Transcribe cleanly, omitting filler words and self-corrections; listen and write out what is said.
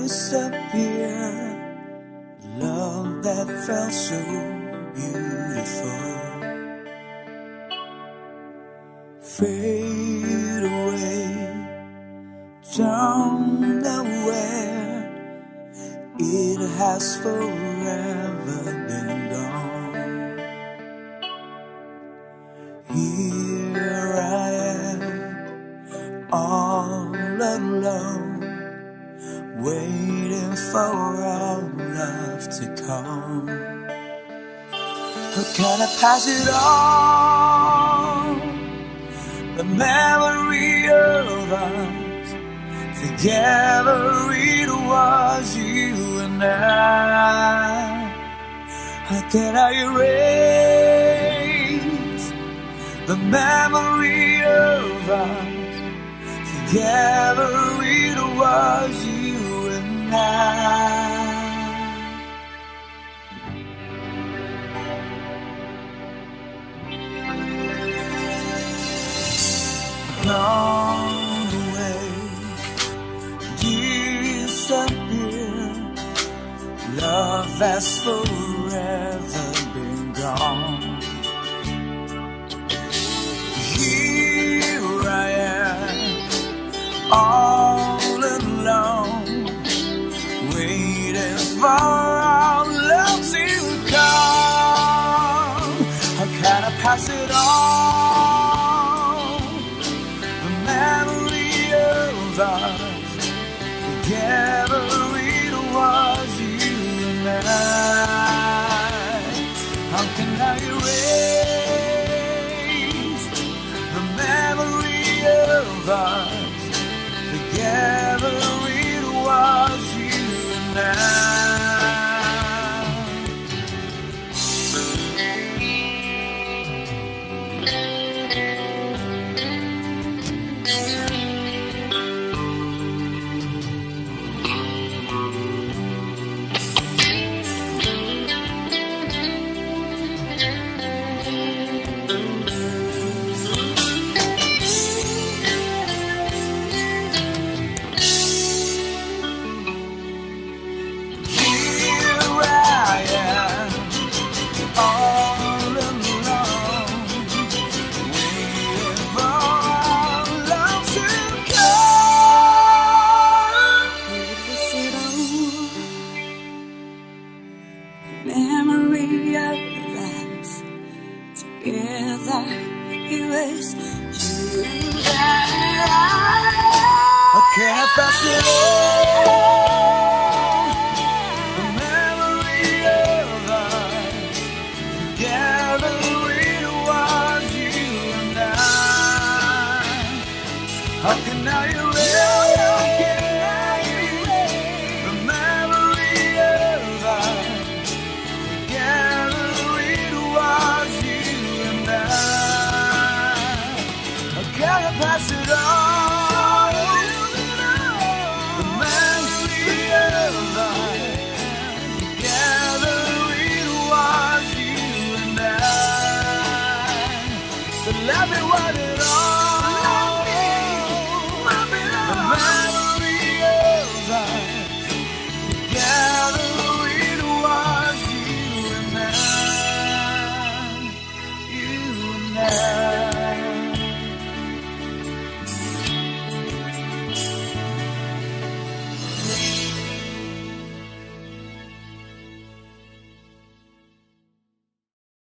disappear. Love that felt so beautiful fade away. Don't know where it has forever been gone. Here I am, all alone, waiting for our love to come. How can I pass it on? The memory of us together, it was you and I. How can I erase the memory of us together, it was you and I. Gone away, disappear. Love has forever been gone. Here I am, all alone, waiting for our love to come. How can I pass it on? The memory of us together, it was you and I. How can I erase the memory of us together, it was you and I. Memory of us together, it was you and I. I can't pass it on. The memory of us together, it was you and I. How can I erase the memory of us? Pass it on. The memory of us together, it was you and I. So let me write it on.